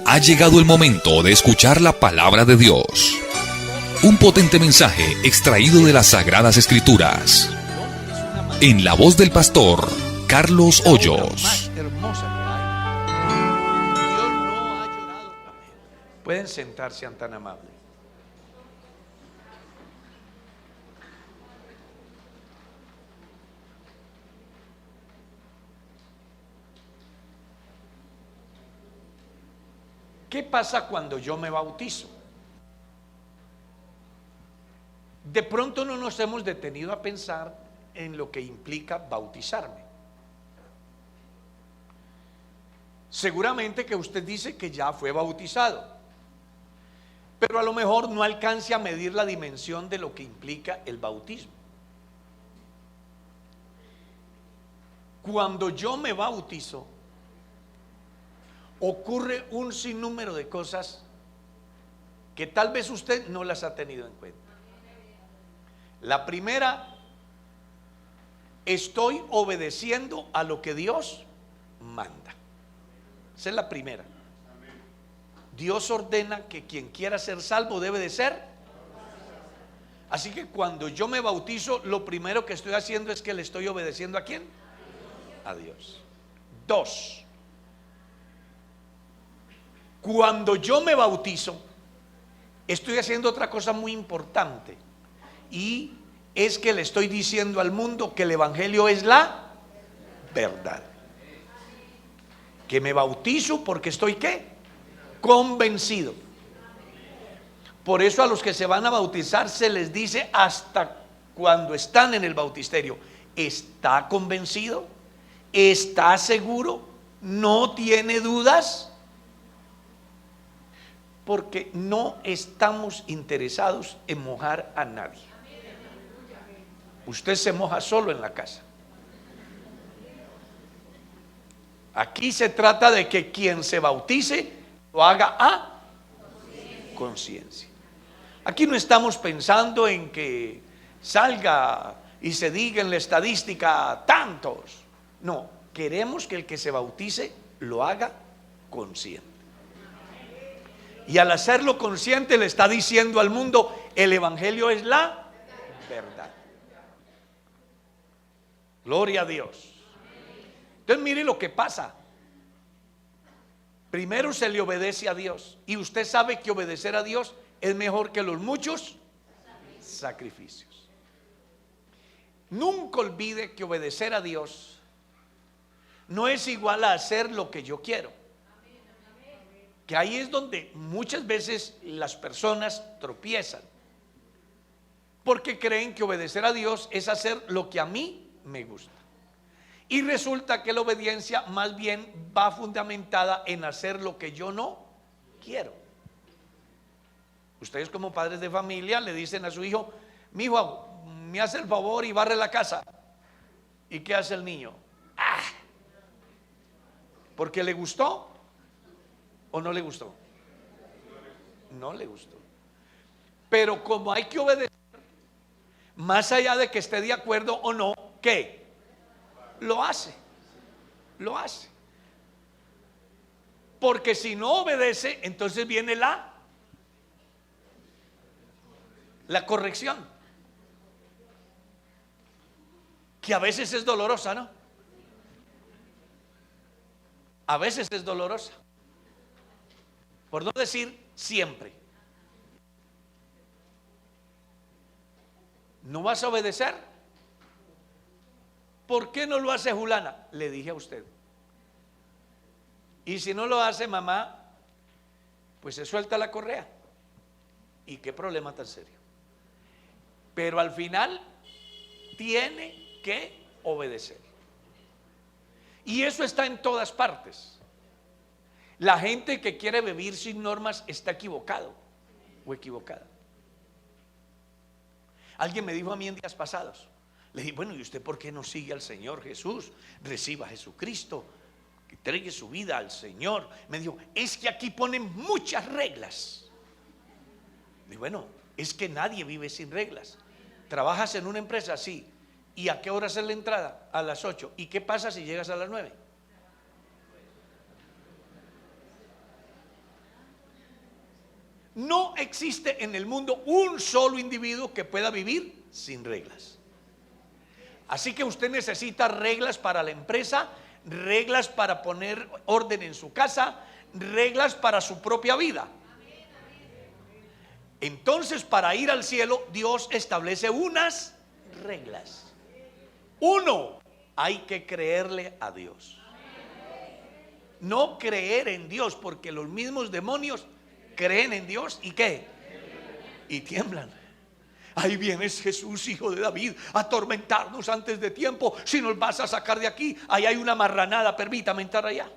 Ha llegado el momento de escuchar la palabra de Dios. Un potente mensaje extraído de las Sagradas Escrituras. En la voz del pastor Carlos Hoyos. Pueden sentarse, sean tan amables. ¿Qué pasa cuando yo me bautizo? De pronto no nos hemos detenido a pensar en lo que implica bautizarme. Seguramente que usted dice que ya fue bautizado, pero a lo mejor no alcance a medir la dimensión de lo que implica el bautismo. Cuando yo me bautizo, ocurre un sinnúmero de cosas que tal vez usted no las ha tenido en cuenta. La primera, estoy obedeciendo a lo que Dios manda. Esa es la primera. Dios ordena que quien quiera ser salvo debe de ser. Así que cuando yo me bautizo, lo primero que estoy haciendo es que le estoy obedeciendo ¿a quién? A Dios. Dos, cuando yo me bautizo, estoy haciendo otra cosa muy importante, y es que le estoy diciendo al mundo que el evangelio es la verdad. Que me bautizo porque estoy ¿qué? Convencido. Por eso a los que se van a bautizar se les dice hasta cuando están en el bautisterio: ¿está convencido? ¿Está seguro? ¿No tiene dudas? Porque no estamos interesados en mojar a nadie. Usted se moja solo en la casa. Aquí se trata de que quien se bautice lo haga a conciencia. Aquí no estamos pensando en que salga y se diga en la estadística tantos. No, queremos que el que se bautice lo haga consciente. Y al hacerlo consciente le está diciendo al mundo: el evangelio es la verdad. Gloria a Dios. Entonces mire lo que pasa. Primero se le obedece a Dios, y usted sabe que obedecer a Dios es mejor que los muchos sacrificios. Nunca olvide que obedecer a Dios no es igual a hacer lo que yo quiero. Que ahí es donde muchas veces las personas tropiezan, porque creen que obedecer a Dios es hacer lo que a mí me gusta, y resulta que la obediencia más bien va fundamentada en hacer lo que yo no quiero. Ustedes como padres de familia le dicen a su hijo: mi hijo, me hace el favor y barre la casa. ¿Y qué hace el niño? ¿Porque le gustó o no le gustó? No le gustó. Pero como hay que obedecer, más allá de que esté de acuerdo o no, ¿qué? Lo hace. Lo hace. Porque si no obedece, entonces viene la corrección, que a veces es dolorosa, ¿no? A veces es dolorosa, por no decir siempre. ¿No vas a obedecer? ¿Por qué no lo hace Julana? Le dije a usted. Y si no lo hace mamá, pues se suelta la correa. ¿Y qué problema tan serio? Pero al final tiene que obedecer. Y eso está en todas partes. La gente que quiere vivir sin normas está equivocado o equivocada. Alguien me dijo a mí en días pasados, le dije: bueno, ¿y usted por qué no sigue al Señor Jesús? Reciba a Jesucristo, que entregue su vida al Señor. Me dijo: es que aquí ponen muchas reglas. Y bueno, es que nadie vive sin reglas. ¿Trabajas en una empresa? Sí. ¿Y a qué hora es la entrada? A las 8. ¿Y qué pasa si llegas a las 9? No existe en el mundo un solo individuo que pueda vivir sin reglas. Así que usted necesita reglas para la empresa, reglas para poner orden en su casa, reglas para su propia vida. Entonces, para ir al cielo, Dios establece unas reglas. Uno, hay que creerle a Dios. No creer en Dios, porque los mismos demonios creen en Dios y ¿qué? Y tiemblan. Ahí vienes, Jesús, hijo de David, a atormentarnos antes de tiempo. Si nos vas a sacar de aquí, ahí hay una marranada, permítame entrar allá.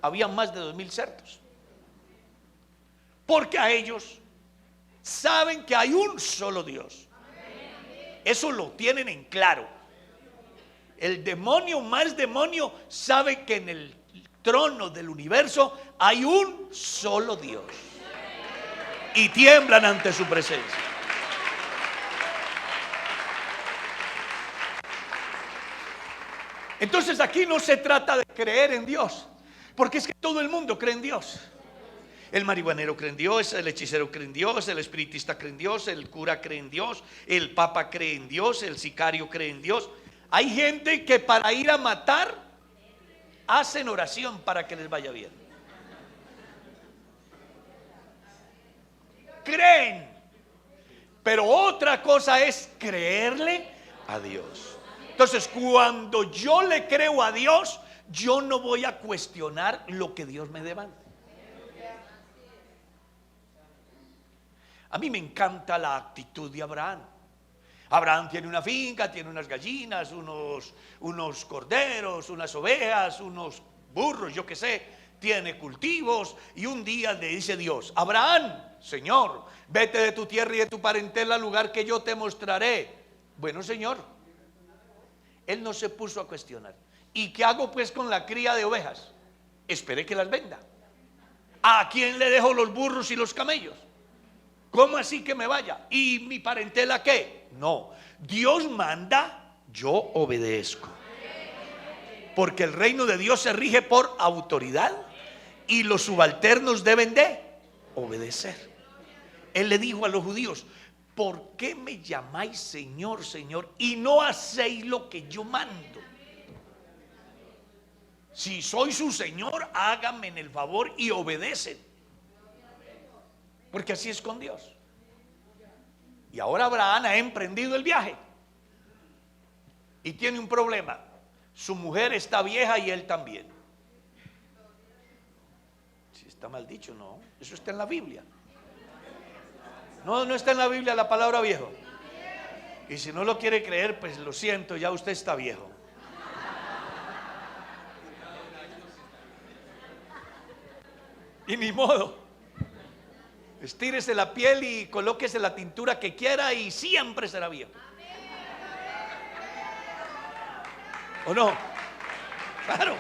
Había más de 2000 cerdos. Porque a ellos saben que hay un solo Dios. Eso lo tienen en claro. El demonio más demonio sabe que en el trono del universo hay un solo Dios. Y tiemblan ante su presencia. Entonces aquí no se trata de creer en Dios, porque es que todo el mundo cree en Dios. El marihuanero cree en Dios, el hechicero cree en Dios, el espiritista cree en Dios, el cura cree en Dios, el papa cree en Dios, el sicario cree en Dios. Hay gente que para ir a matar hacen oración para que les vaya bien. Creen, pero otra cosa es creerle a Dios. Entonces, cuando yo le creo a Dios, yo no voy a cuestionar lo que Dios me demanda. A mí me encanta la actitud de Abraham. Abraham tiene una finca, tiene unas gallinas, unos corderos, unas ovejas, unos burros, yo qué sé, tiene cultivos. Y un día le dice Dios: Abraham, Señor, vete de tu tierra y de tu parentela al lugar que yo te mostraré. Bueno, Señor. Él no se puso a cuestionar. ¿Y qué hago pues con la cría de ovejas? Esperé que las venda. ¿A quién le dejo los burros y los camellos? ¿Cómo así que me vaya? ¿Y mi parentela qué? No, Dios manda, yo obedezco. Porque el reino de Dios se rige por autoridad y los subalternos deben de obedecer. Él le dijo a los judíos: ¿por qué me llamáis Señor, Señor, y no hacéis lo que yo mando? Si soy su Señor, háganme en el favor y obedecen. Porque así es con Dios. Y ahora Abraham ha emprendido el viaje y tiene un problema. Su mujer está vieja y él también. Si está mal dicho, no, eso está en la Biblia. No, no está en la Biblia la palabra viejo. Y si no lo quiere creer, pues lo siento, ya usted está viejo. Y ni modo. Estírese la piel y colóquese la tintura que quiera y siempre será viejo. ¿O no? Claro.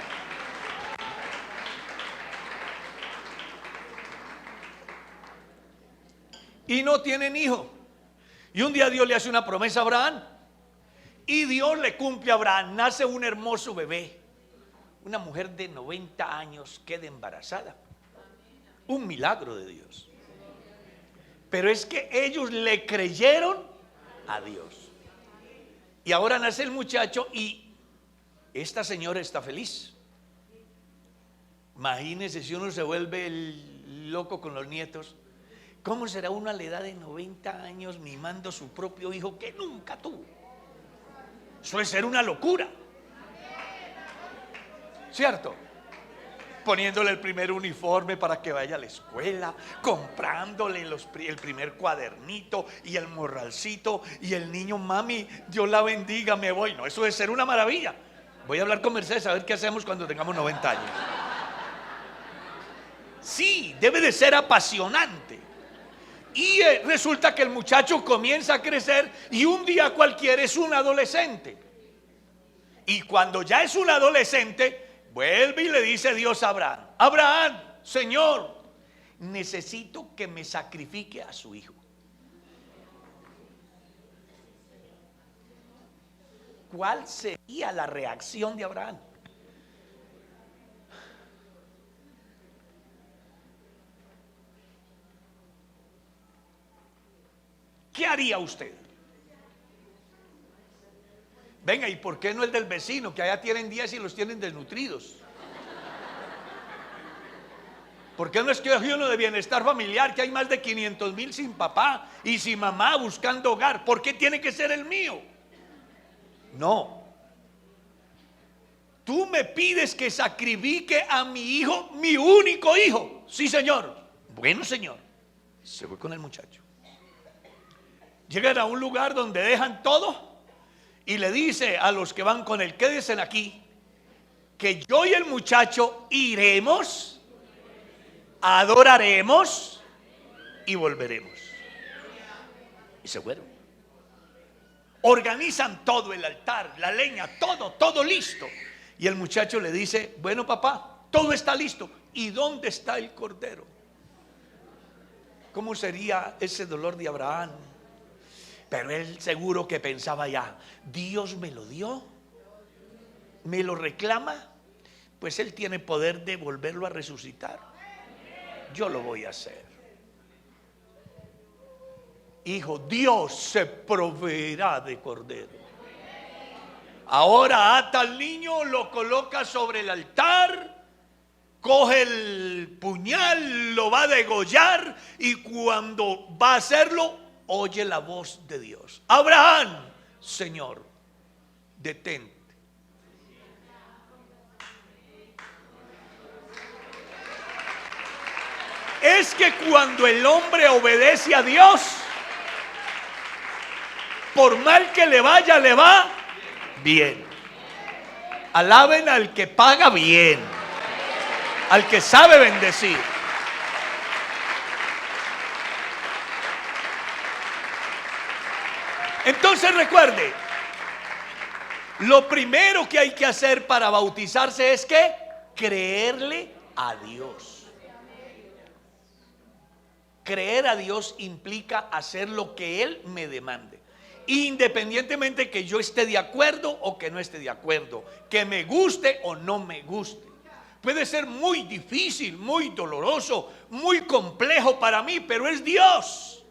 Y no tienen hijo. Y un día Dios le hace una promesa a Abraham. Y Dios le cumple a Abraham. Nace un hermoso bebé. Una mujer de 90 años queda embarazada. Un milagro de Dios. Pero es que ellos le creyeron a Dios. Y ahora nace el muchacho y esta señora está feliz. Imagínense si uno se vuelve loco con los nietos. ¿Cómo será uno a la edad de 90 años mimando a su propio hijo que nunca tuvo? Suele ser una locura, ¿cierto? Poniéndole el primer uniforme para que vaya a la escuela, comprándole el primer cuadernito y el morralcito, y el niño: mami, Dios la bendiga, me voy. No, eso debe ser una maravilla. Voy a hablar con Mercedes a ver qué hacemos cuando tengamos 90 años. Sí, debe de ser apasionante. Y resulta que el muchacho comienza a crecer y un día cualquiera es un adolescente. Y cuando ya es un adolescente, vuelve y le dice Dios a Abraham: Abraham, Señor, necesito que me sacrifique a su hijo. ¿Cuál sería la reacción de Abraham? ¿qué haría usted? Venga, ¿y por qué no el del vecino? Que allá tienen 10 y los tienen desnutridos. ¿Por qué no escoge uno de bienestar familiar, que hay más de 500,000 sin papá y sin mamá buscando hogar? ¿Por qué tiene que ser el mío? No. Tú me pides que sacrifique a mi hijo, mi único hijo. Sí, señor. Bueno, señor. Se fue con el muchacho. Llegan a un lugar donde dejan todo y le dice a los que van con él: quédense aquí, que yo y el muchacho iremos, adoraremos y volveremos. Y se fueron. Organizan todo, el altar, la leña, todo listo. Y el muchacho le dice: bueno, papá, todo está listo. ¿Y dónde está el cordero? ¿Cómo sería ese dolor de Abraham? Pero él seguro que pensaba ya: Dios me lo dio, me lo reclama, pues él tiene poder de volverlo a resucitar. Yo lo voy a hacer. Hijo, Dios se proveerá de cordero. Ahora ata al niño, lo coloca sobre el altar, coge el puñal, lo va a degollar, y cuando va a hacerlo, oye la voz de Dios: Abraham. Señor, detente. Es que cuando el hombre obedece a Dios, por mal que le vaya, le va bien. Alaben al que paga bien, al que sabe bendecir. Entonces recuerde, lo primero que hay que hacer para bautizarse es que creerle a Dios. Creer a Dios implica hacer lo que Él me demande, independientemente que yo esté de acuerdo o que no esté de acuerdo, que me guste o no me guste. Puede ser muy difícil, muy doloroso, muy complejo para mí, pero es Dios.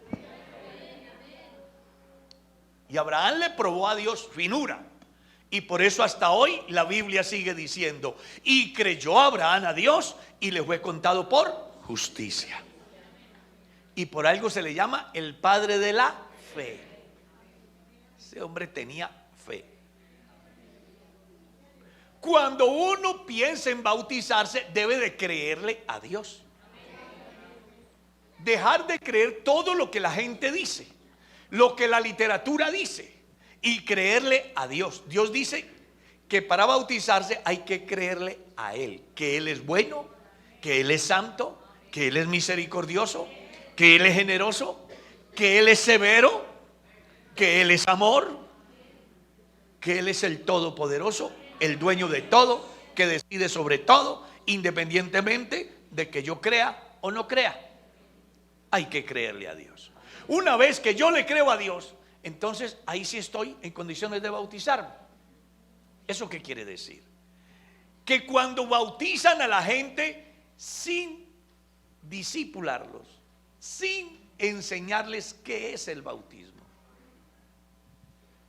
Y Abraham le probó a Dios finura, y por eso hasta hoy la Biblia sigue diciendo: y creyó Abraham a Dios y le fue contado por justicia. Y por algo se le llama el padre de la fe. Ese hombre tenía fe. Cuando uno piensa en bautizarse, debe de creerle a Dios. Dejar de creer todo lo que la gente dice, lo que la literatura dice, y creerle a Dios. Dios dice que para bautizarse hay que creerle a Él, que Él es bueno, que Él es santo, que Él es misericordioso, que Él es generoso, que Él es severo, que Él es amor, que Él es el todopoderoso, el dueño de todo, que decide sobre todo, independientemente de que yo crea o no crea. Hay que creerle a Dios. Una vez que yo le creo a Dios, entonces ahí sí estoy en condiciones de bautizarme. ¿Eso qué quiere decir? Que cuando bautizan a la gente sin discipularlos, sin enseñarles qué es el bautismo,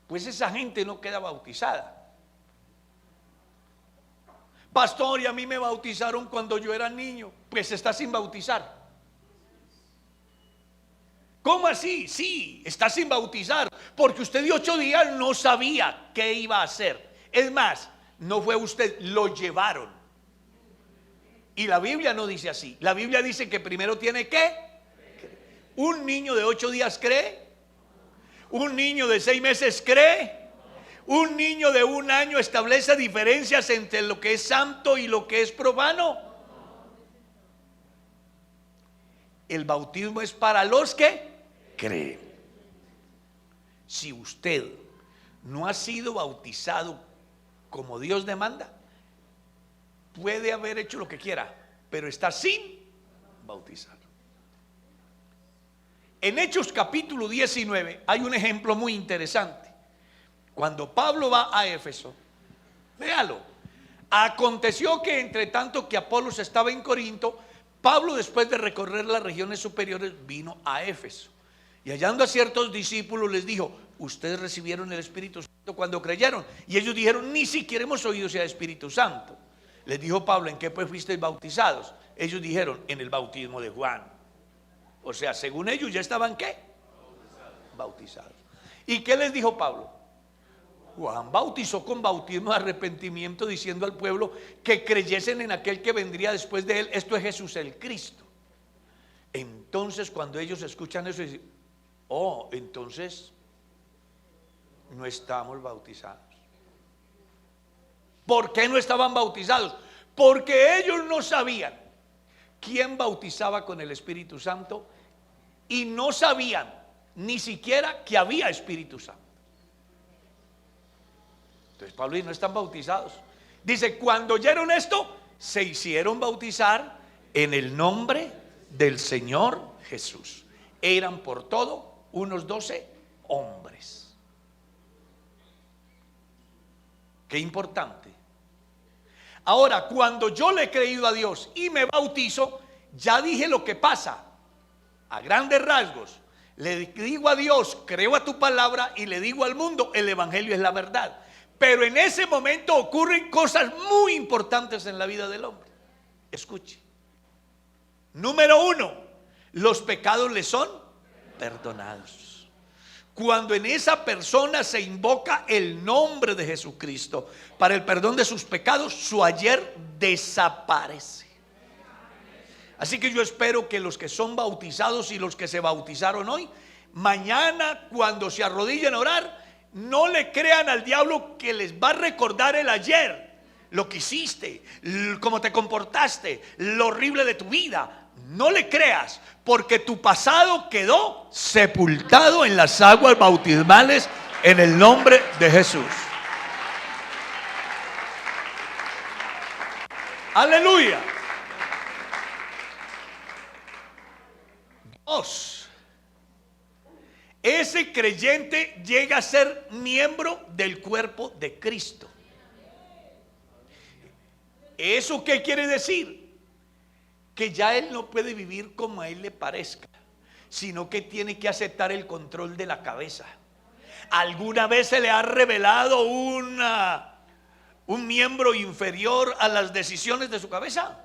pues esa gente no queda bautizada. Pastor, y a mí me bautizaron cuando yo era niño. Pues está sin bautizar. ¿Cómo así? Sí, está sin bautizar, porque usted de 8 días no sabía qué iba a hacer. Es más, no fue usted, lo llevaron. Y la Biblia no dice así. La Biblia dice que primero tiene que. Un niño de 8 días cree. Un niño de 6 meses cree. Un niño de 1 año establece diferencias entre lo que es santo y lo que es profano. El bautismo es para los que creen. Si usted no ha sido bautizado como Dios demanda, puede haber hecho lo que quiera, pero está sin bautizar. En Hechos capítulo 19 hay un ejemplo muy interesante. Cuando Pablo va a Éfeso, véalo. Aconteció que entre tanto que Apolos estaba en Corinto, Pablo, después de recorrer las regiones superiores, vino a Éfeso. Y hallando a ciertos discípulos les dijo: ustedes recibieron el Espíritu Santo cuando creyeron. Y ellos dijeron: ni siquiera hemos oído sea Espíritu Santo. Les dijo Pablo: ¿en qué pues fuisteis bautizados? Ellos dijeron: en el bautismo de Juan. O sea, según ellos ya estaban ¿qué? Bautizados. ¿Y qué les dijo Pablo? Juan bautizó con bautismo de arrepentimiento, diciendo al pueblo que creyesen en aquel que vendría después de él, esto es Jesús el Cristo. Entonces cuando ellos escuchan eso dicen: oh, entonces no estamos bautizados. ¿Por qué no estaban bautizados? Porque ellos no sabían quién bautizaba con el Espíritu Santo y no sabían ni siquiera que había Espíritu Santo. Entonces Pablo dice: no están bautizados. Dice: cuando oyeron esto, se hicieron bautizar en el nombre del Señor Jesús. Eran por todo unos 12 hombres. Qué importante. Ahora, cuando yo le he creído a Dios y me bautizo, ya dije lo que pasa. A grandes rasgos, le digo a Dios: creo a tu palabra, y le digo al mundo: el evangelio es la verdad. Pero en ese momento ocurren cosas muy importantes en la vida del hombre. Escuche. Número 1, los pecados le son perdonados. Cuando en esa persona se invoca el nombre de Jesucristo para el perdón de sus pecados, su ayer desaparece. Así que yo espero que los que son bautizados y los que se bautizaron hoy, mañana cuando se arrodillen a orar, no le crean al diablo que les va a recordar el ayer, lo que hiciste, cómo te comportaste, lo horrible de tu vida. No le creas, porque tu pasado quedó sepultado en las aguas bautismales en el nombre de Jesús. Aleluya. 2. Ese creyente llega a ser miembro del cuerpo de Cristo. ¿Eso qué quiere decir? Que ya él no puede vivir como a él le parezca, sino que tiene que aceptar el control de la cabeza. ¿Alguna vez se le ha revelado un miembro inferior a las decisiones de su cabeza?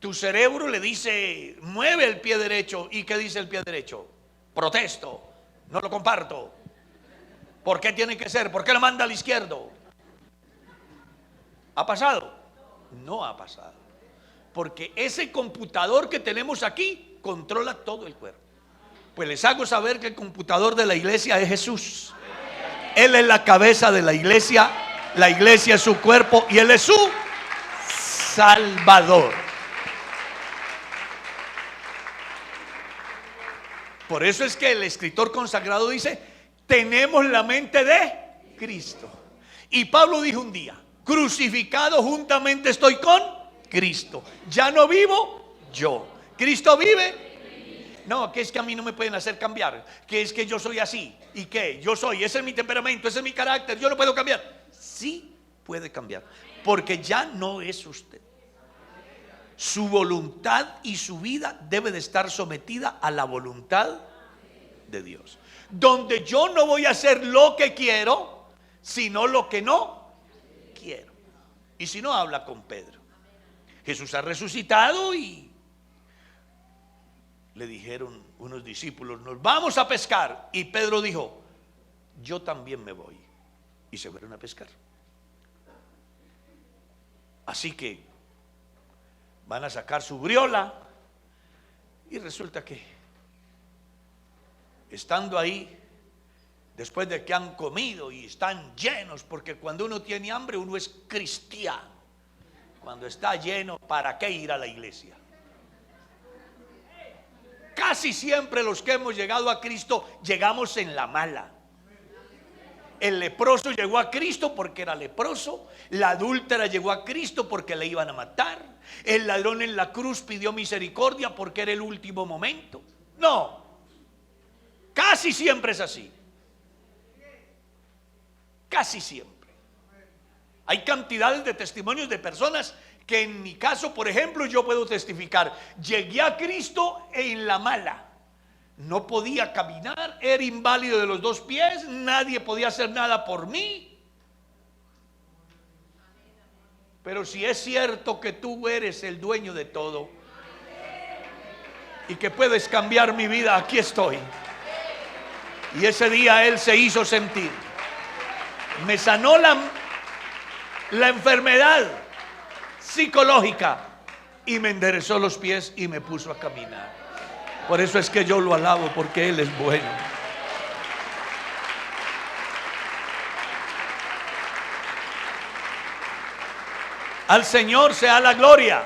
Tu cerebro le dice: mueve el pie derecho. ¿Y qué dice el pie derecho? Protesto, no lo comparto. ¿Por qué tiene que ser? ¿Por qué lo manda al izquierdo? ¿Ha pasado? No ha pasado. Porque ese computador que tenemos aquí controla todo el cuerpo. Pues les hago saber que el computador de la iglesia es Jesús. Él es la cabeza de la iglesia es su cuerpo y Él es su Salvador. Por eso es que el escritor consagrado dice: tenemos la mente de Cristo. Y Pablo dijo un día: crucificado juntamente estoy con Cristo. Ya no vivo yo, Cristo vive. No, que es que a mí no me pueden hacer cambiar, que es que yo soy así. ¿Y qué? Yo soy, ese es mi temperamento, ese es mi carácter, yo no puedo cambiar. Sí puede cambiar, porque ya no es usted. Su voluntad y su vida debe de estar sometida a la voluntad de Dios. Donde yo no voy a hacer lo que quiero, sino lo que no quiero. Y si no, habla con Pedro. Jesús ha resucitado y le dijeron unos discípulos: nos vamos a pescar. Y Pedro dijo: yo también me voy. Y se fueron a pescar. Así que van a sacar su briola y resulta que estando ahí, después de que han comido y están llenos, porque cuando uno tiene hambre uno es cristiano. Cuando está lleno, ¿para qué ir a la iglesia? Casi siempre los que hemos llegado a Cristo llegamos en la mala. El leproso llegó a Cristo porque era leproso. La adúltera llegó a Cristo porque le iban a matar. El ladrón en la cruz pidió misericordia porque era el último momento. No, casi siempre es así. Casi siempre. Hay cantidades de testimonios de personas que en mi caso, por ejemplo, yo puedo testificar, llegué a Cristo en la mala. No podía caminar, era inválido de los dos pies, nadie podía hacer nada por mí. Pero si es cierto que tú eres el dueño de todo y que puedes cambiar mi vida, aquí estoy. Y ese día Él se hizo sentir. Me sanó la enfermedad psicológica y me enderezó los pies y me puso a caminar. Por eso es que yo lo alabo, porque Él es bueno. Al Señor sea la gloria.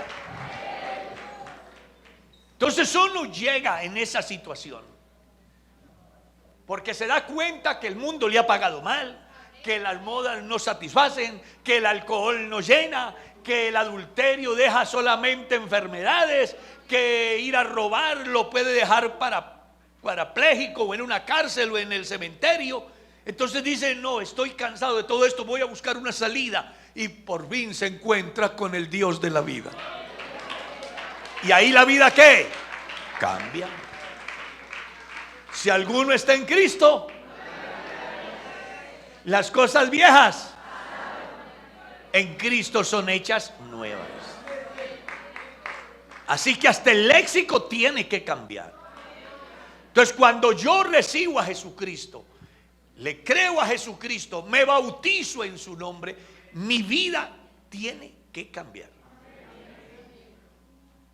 Entonces uno llega en esa situación porque se da cuenta que el mundo le ha pagado mal, que las modas no satisfacen, que el alcohol no llena, que el adulterio deja solamente enfermedades, que ir a robar lo puede dejar parapléjico o en una cárcel o en el cementerio. Entonces dice: no, estoy cansado de todo esto, voy a buscar una salida. Y por fin se encuentra con el Dios de la vida. Y ahí la vida, ¿qué? Cambia. Si alguno está en Cristo, las cosas viejas en Cristo son hechas nuevas. Así que hasta el léxico tiene que cambiar. Entonces, cuando yo recibo a Jesucristo, le creo a Jesucristo, me bautizo en su nombre, mi vida tiene que cambiar.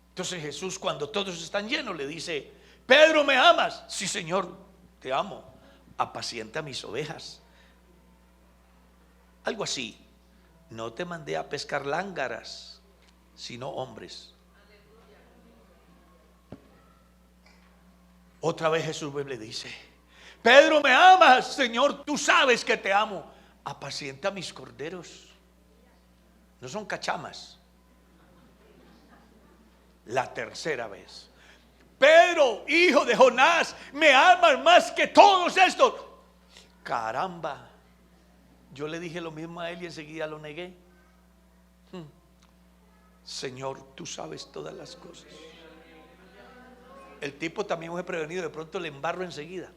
Entonces Jesús, cuando todos están llenos, le dice: Pedro, ¿me amas? Sí, Señor, te amo. Apacienta mis ovejas. Algo así. No te mandé a pescar lángaras, sino hombres. Otra vez Jesús le dice: Pedro, ¿me amas? Señor, tú sabes que te amo. Apacienta mis corderos. No son cachamas. La tercera vez: Pedro, hijo de Jonás, ¿me amas más que todos estos? Caramba, yo le dije lo mismo a él y enseguida lo negué. Señor, tú sabes todas las cosas. El tipo también fue prevenido, de pronto le embarro enseguida,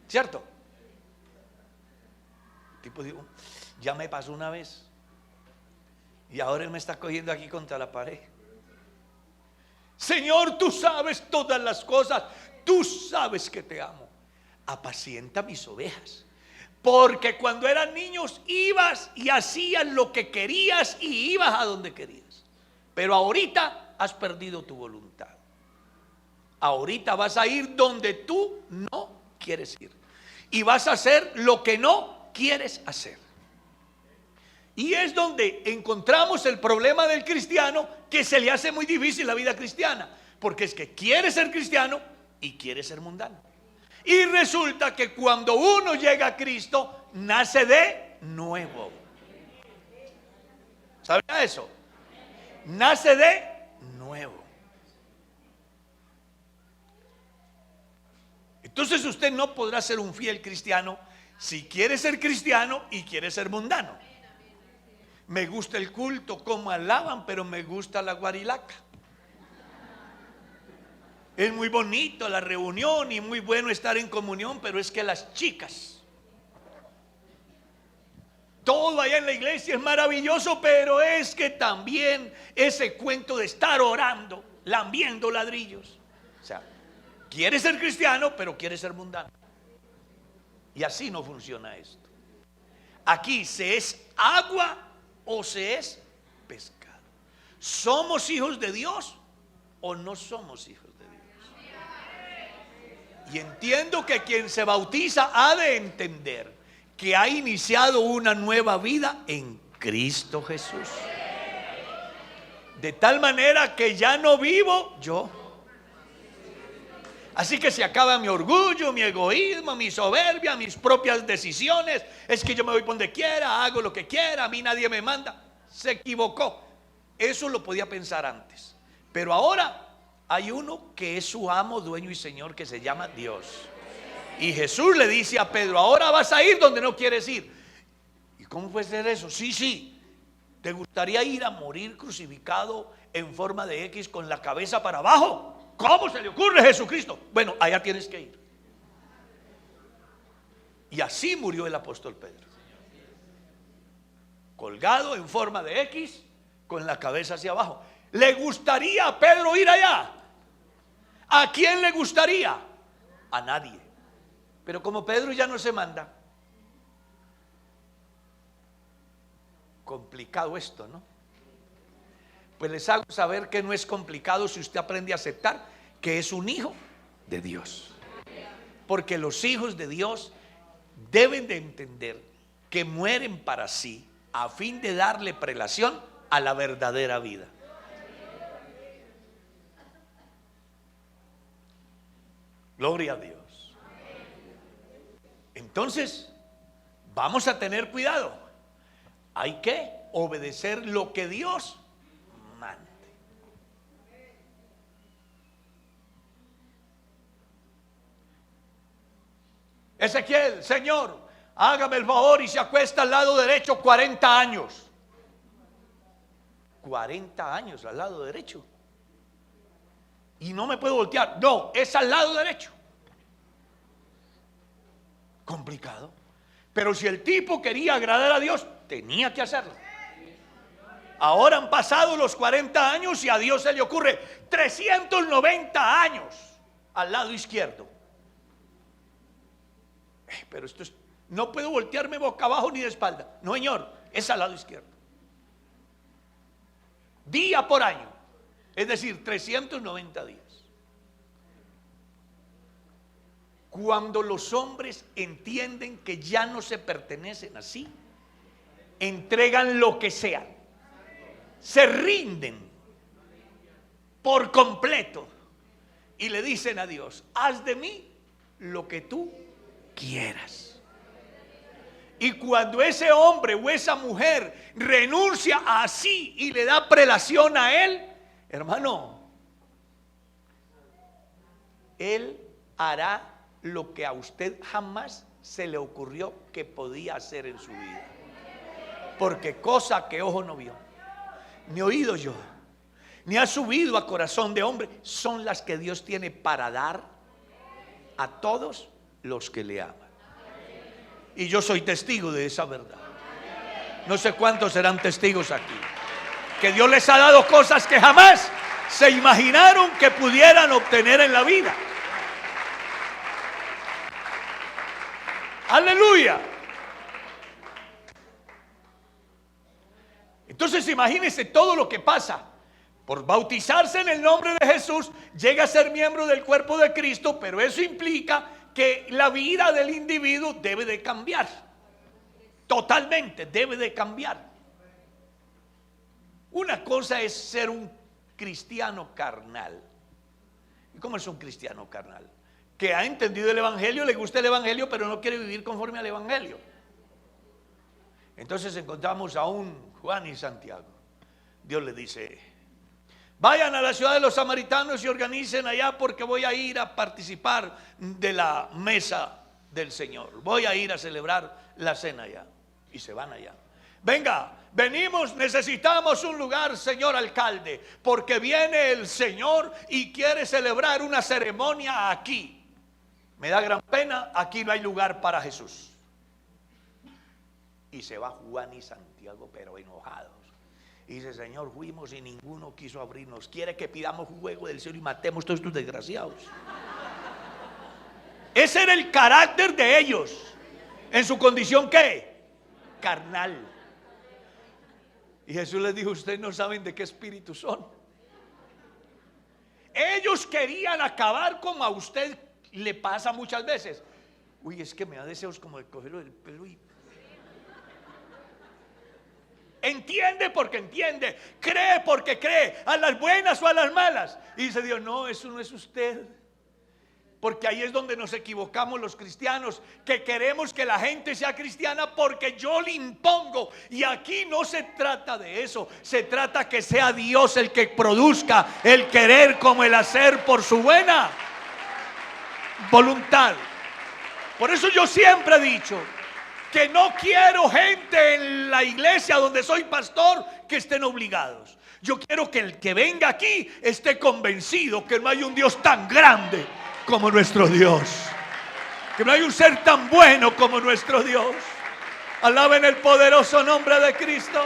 ¿cierto? El tipo dijo: ya me pasó una vez y ahora él me está cogiendo aquí contra la pared. Señor, tú sabes todas las cosas, tú sabes que te amo. Apacienta mis ovejas. Porque cuando eran niños ibas y hacías lo que querías y ibas a donde querías. Pero ahorita has perdido tu voluntad. Ahorita vas a ir donde tú no quieres ir. Y vas a hacer lo que no quieres hacer. Y es donde encontramos el problema del cristiano, que se le hace muy difícil la vida cristiana. Porque es que quiere ser cristiano y quiere ser mundano. Y resulta que cuando uno llega a Cristo, nace de nuevo. ¿Sabía eso? Nace de nuevo. Entonces usted no podrá ser un fiel cristiano si quiere ser cristiano y quiere ser mundano. Me gusta el culto, como alaban, pero me gusta la guarilaca. Es muy bonito la reunión y muy bueno estar en comunión, pero es que las chicas, todo allá en la iglesia es maravilloso, pero es que también ese cuento de estar orando, lambiendo ladrillos. O sea, quiere ser cristiano, pero quiere ser mundano. Y así no funciona esto. Aquí se es agua o se es pescado. ¿Somos hijos de Dios o no somos hijos de Dios? Y entiendo que quien se bautiza ha de entender que ha iniciado una nueva vida en Cristo Jesús. De tal manera que ya no vivo yo. Así que se acaba mi orgullo, mi egoísmo, mi soberbia, mis propias decisiones. Es que yo me voy por donde quiera, hago lo que quiera, a mí nadie me manda. Se equivocó. Eso lo podía pensar antes. Pero ahora hay uno que es su amo, dueño y señor, que se llama Dios. Y Jesús le dice a Pedro: ahora vas a ir donde no quieres ir. ¿Y cómo puede ser eso? Sí, ¿Te gustaría ir a morir crucificado en forma de X con la cabeza para abajo? ¿Cómo se le ocurre, Jesucristo? Bueno, allá tienes que ir. Y así murió el apóstol Pedro, colgado en forma de X, con la cabeza hacia abajo. ¿Le gustaría a Pedro ir allá? ¿A quién le gustaría? A nadie. Pero como Pedro ya no se manda, complicado esto, ¿no? Pues les hago saber que no es complicado si usted aprende a aceptar que es un hijo de Dios. Porque los hijos de Dios deben de entender que mueren para sí a fin de darle prelación a la verdadera vida. Gloria a Dios. Entonces, vamos a tener cuidado. Hay que obedecer lo que Dios mande. Ezequiel, Señor, hágame el favor y se acuesta al lado derecho 40 años. 40 años al lado derecho. Y no me puedo voltear. No, es al lado derecho. Complicado. Pero si el tipo quería agradar a Dios, tenía que hacerlo. Ahora han pasado los 40 años y a Dios se le ocurre 390 años al lado izquierdo. Pero esto es, no puedo voltearme boca abajo ni de espalda. No, señor, es al lado izquierdo. Día por año, es decir, 390 días. Cuando los hombres entienden que ya no se pertenecen así, entregan lo que sea, se rinden por completo y le dicen a Dios: haz de mí lo que tú quieras. Y cuando ese hombre o esa mujer renuncia así y le da prelación a él, hermano, él hará lo que a usted jamás se le ocurrió que podía hacer en su vida. Porque cosa que ojo no vio, ni oído yo, ni ha subido a corazón de hombre, son las que Dios tiene para dar a todos los que le aman. Y yo soy testigo de esa verdad. No sé cuántos serán testigos aquí, que Dios les ha dado cosas que jamás se imaginaron que pudieran obtener en la vida. Aleluya. Entonces imagínense todo lo que pasa. Por bautizarse en el nombre de Jesús, llega a ser miembro del cuerpo de Cristo, pero eso implica que la vida del individuo debe de cambiar. Totalmente, debe de cambiar. Una cosa es ser un cristiano carnal. ¿Y cómo es un cristiano carnal? Que ha entendido el evangelio, le gusta el evangelio, pero no quiere vivir conforme al evangelio. Entonces encontramos a un Juan y Santiago. Dios le dice: vayan a la ciudad de los samaritanos y organicen allá, porque voy a ir a participar de la mesa del Señor. Voy a ir a celebrar la cena allá. Y se van allá. Venga, venimos, necesitamos un lugar, señor alcalde, porque viene el Señor y quiere celebrar una ceremonia aquí. Me da gran pena, aquí no hay lugar para Jesús. Y se va Juan y Santiago, pero enojados. Y dice: Señor, fuimos y ninguno quiso abrirnos. ¿Quiere que pidamos fuego del cielo y matemos todos estos desgraciados? Ese era el carácter de ellos, en su condición ¿qué? Carnal. Y Jesús les dijo: ustedes no saben de qué espíritu son. Ellos querían acabar como a usted le pasa muchas veces. Uy, es que me da deseos como de cogerlo del pelo y... Entiende porque entiende, cree porque cree, a las buenas o a las malas. Y dice Dios: no, eso no es usted. Porque ahí es donde nos equivocamos los cristianos, que queremos que la gente sea cristiana porque yo le impongo. Y aquí no se trata de eso, se trata que sea Dios el que produzca el querer como el hacer por su buena voluntad. Por eso yo siempre he dicho que no quiero gente en la iglesia donde soy pastor que estén obligados. Yo quiero que el que venga aquí esté convencido que no hay un Dios tan grande como nuestro Dios, que no hay un ser tan bueno como nuestro Dios. Alaben el poderoso nombre de Cristo.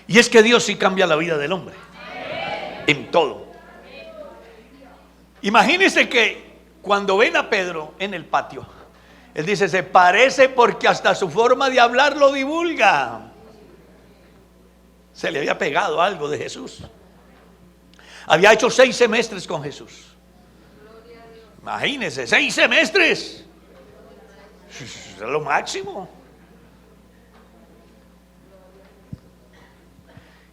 Y es que Dios sí cambia la vida del hombre en todo. Imagínense que cuando ven a Pedro en el patio, él dice: se parece porque hasta su forma de hablar lo divulga. Se le había pegado algo de Jesús. Había hecho 6 semestres con Jesús. Imagínense, 6 semestres. Es lo máximo.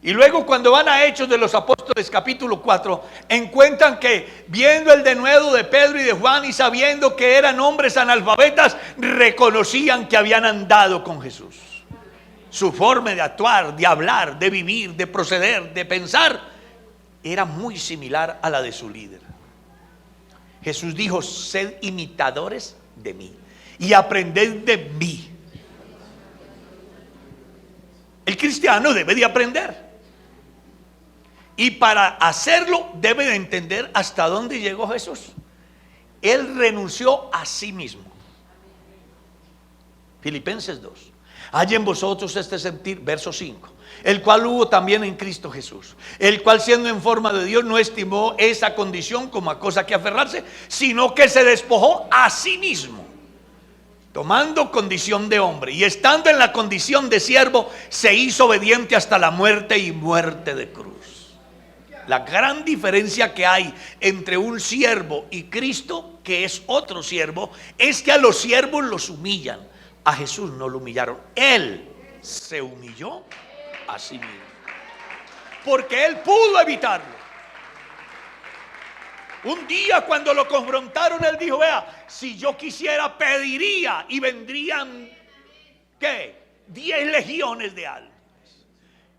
Y luego cuando van a Hechos de los Apóstoles capítulo 4, encuentran que viendo el denuedo de Pedro y de Juan y sabiendo que eran hombres analfabetas, reconocían que habían andado con Jesús. Su forma de actuar, de hablar, de vivir, de proceder, de pensar, era muy similar a la de su líder. Jesús dijo: sed imitadores de mí y aprended de mí. El cristiano debe de aprender. Y para hacerlo debe de entender hasta dónde llegó Jesús. Él renunció a sí mismo. Filipenses 2. Hay en vosotros este sentir, verso 5, el cual hubo también en Cristo Jesús, el cual siendo en forma de Dios no estimó esa condición como a cosa que aferrarse, sino que se despojó a sí mismo, tomando condición de hombre, y estando en la condición de siervo, se hizo obediente hasta la muerte y muerte de cruz. La gran diferencia que hay entre un siervo y Cristo, que es otro siervo, es que a los siervos los humillan. A Jesús no lo humillaron. Él se humilló a sí mismo, porque Él pudo evitarlo. Un día cuando lo confrontaron, Él dijo: vea, si yo quisiera pediría y vendrían, ¿qué? 10 legiones de almas.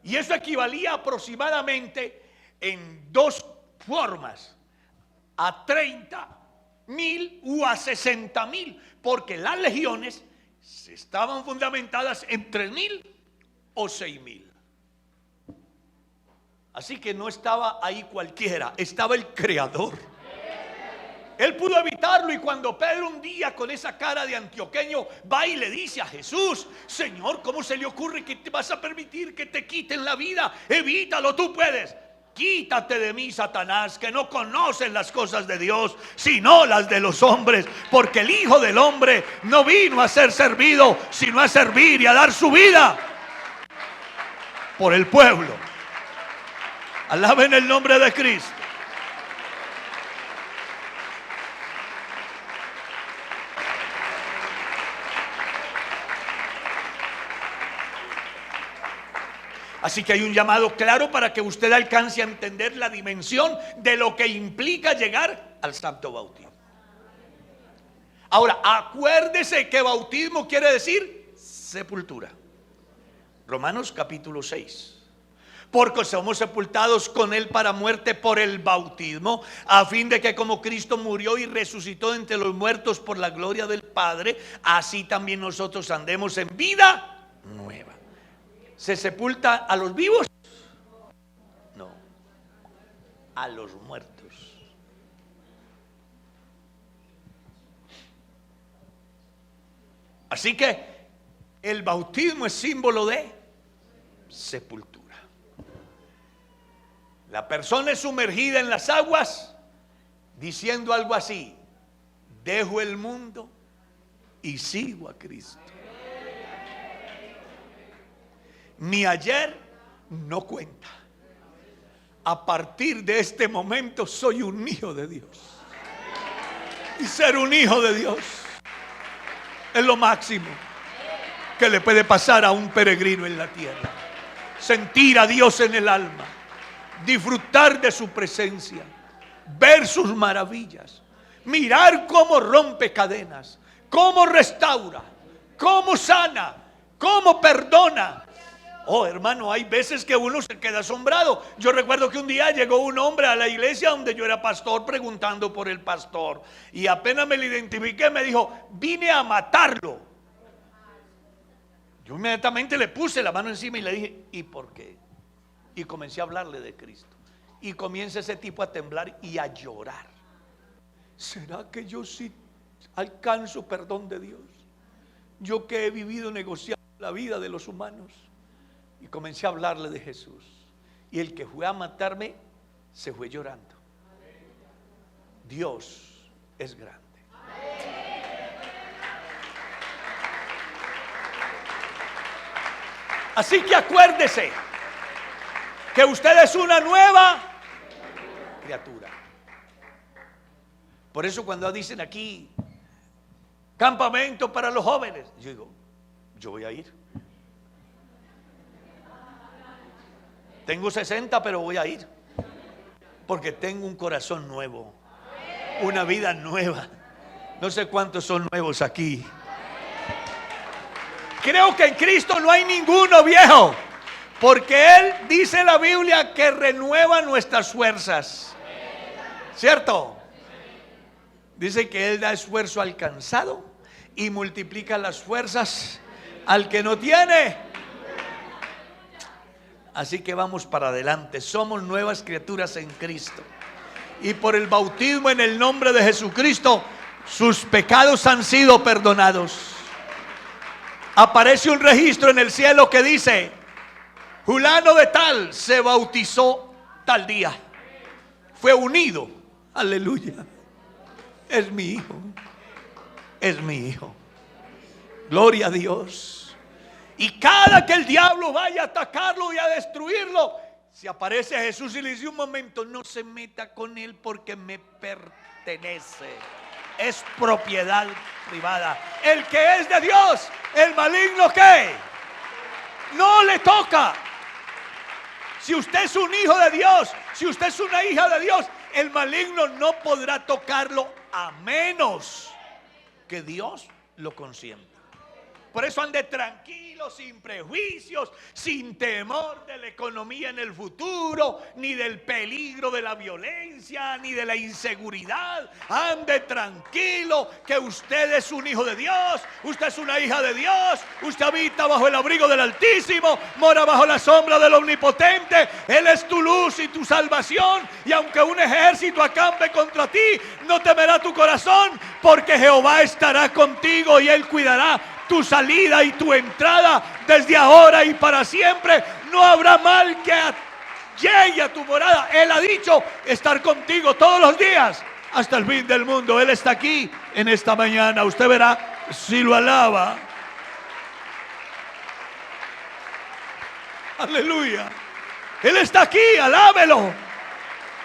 Y eso equivalía aproximadamente en 2 formas a 30,000 o a 60,000, porque las legiones estaban fundamentadas en 3,000 o 6,000. Así que no estaba ahí cualquiera, estaba el Creador. Él pudo evitarlo. Y cuando Pedro un día con esa cara de antioqueño va y le dice a Jesús: Señor, ¿cómo se le ocurre que te vas a permitir que te quiten la vida? Evítalo, tú puedes. Quítate de mí, Satanás, que no conocen las cosas de Dios, sino las de los hombres, porque el Hijo del Hombre no vino a ser servido, sino a servir y a dar su vida por el pueblo. Alaben el nombre de Cristo. Así que hay un llamado claro para que usted alcance a entender la dimensión de lo que implica llegar al santo bautismo. Ahora, acuérdese que bautismo quiere decir sepultura. Romanos capítulo 6. Porque somos sepultados con Él para muerte por el bautismo, a fin de que como Cristo murió y resucitó entre los muertos por la gloria del Padre, así también nosotros andemos en vida nueva. ¿Se sepulta a los vivos? No, a los muertos. Así que el bautismo es símbolo de sepultura. La persona es sumergida en las aguas diciendo algo así: dejo el mundo y sigo a Cristo. Mi ayer no cuenta. A partir de este momento soy un hijo de Dios. Y ser un hijo de Dios es lo máximo que le puede pasar a un peregrino en la tierra. Sentir a Dios en el alma, disfrutar de su presencia, ver sus maravillas, mirar cómo rompe cadenas, cómo restaura, cómo sana, cómo perdona. Oh, hermano, hay veces que uno se queda asombrado. Yo recuerdo que un día llegó un hombre a la iglesia donde yo era pastor preguntando por el pastor. Y apenas me lo identifiqué, me dijo: vine a matarlo. Yo inmediatamente le puse la mano encima y le dije: ¿y por qué? Y comencé a hablarle de Cristo. Y comienza ese tipo a temblar y a llorar. ¿Será que yo sí alcanzo perdón de Dios? Yo que he vivido negociando la vida de los humanos. Y comencé a hablarle de Jesús. Y el que fue a matarme se fue llorando. Dios es grande. Así que acuérdese que usted es una nueva criatura. Por eso cuando dicen aquí campamento para los jóvenes, yo digo: yo voy a ir. Tengo 60, pero voy a ir. Porque tengo un corazón nuevo, una vida nueva. No sé cuántos son nuevos aquí. Creo que en Cristo no hay ninguno viejo, porque Él, dice la Biblia, que renueva nuestras fuerzas. ¿Cierto? Dice que Él da esfuerzo al cansado y multiplica las fuerzas al que no tiene. Así que vamos para adelante. Somos nuevas criaturas en Cristo. Y por el bautismo en el nombre de Jesucristo, sus pecados han sido perdonados. Aparece un registro en el cielo que dice: fulano de tal se bautizó tal día. Fue unido. Aleluya. Es mi hijo. Es mi hijo. Gloria a Dios. Y cada que el diablo vaya a atacarlo y a destruirlo, si aparece Jesús y le dice: un momento, no se meta con él porque me pertenece. Es propiedad privada. El que es de Dios, el maligno, ¿qué? No le toca. Si usted es un hijo de Dios, si usted es una hija de Dios, el maligno no podrá tocarlo a menos que Dios lo consienta. Por eso ande tranquilo, sin prejuicios, sin temor de la economía en el futuro, ni del peligro de la violencia, ni de la inseguridad. Ande tranquilo, que usted es un hijo de Dios, usted es una hija de Dios, usted habita bajo el abrigo del Altísimo, mora bajo la sombra del Omnipotente. Él es tu luz y tu salvación, y aunque un ejército acampe contra ti, no temerá tu corazón, porque Jehová estará contigo y Él cuidará tu salida y tu entrada desde ahora y para siempre. No habrá mal que llegue a tu morada. Él ha dicho estar contigo todos los días hasta el fin del mundo. Él está aquí en esta mañana. Usted verá si lo alaba. Aleluya. Él está aquí, alábelo.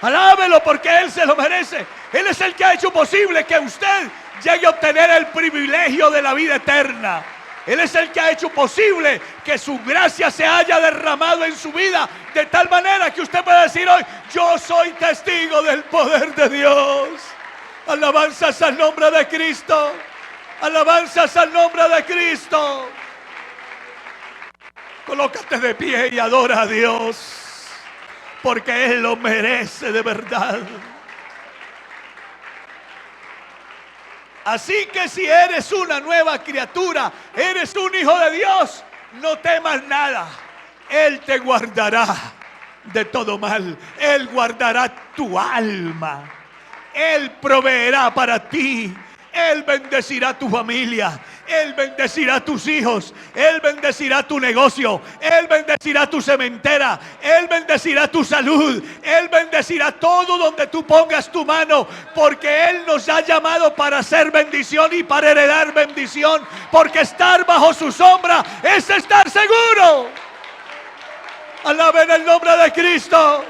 Alábelo porque Él se lo merece. Él es el que ha hecho posible que usted llegue a obtener el privilegio de la vida eterna. Él es el que ha hecho posible que su gracia se haya derramado en su vida, de tal manera que usted pueda decir hoy: yo soy testigo del poder de Dios. Alabanzas al nombre de Cristo. Alabanzas al nombre de Cristo. Colócate de pie y adora a Dios, porque Él lo merece de verdad. Así que si eres una nueva criatura, eres un hijo de Dios, no temas nada. Él te guardará de todo mal. Él guardará tu alma. Él proveerá para ti. Él bendecirá tu familia. Él bendecirá tus hijos. Él bendecirá tu negocio. Él bendecirá tu cementera. Él bendecirá tu salud. Él bendecirá todo donde tú pongas tu mano, porque Él nos ha llamado para hacer bendición y para heredar bendición, porque estar bajo su sombra es estar seguro. Alaben el nombre de Cristo.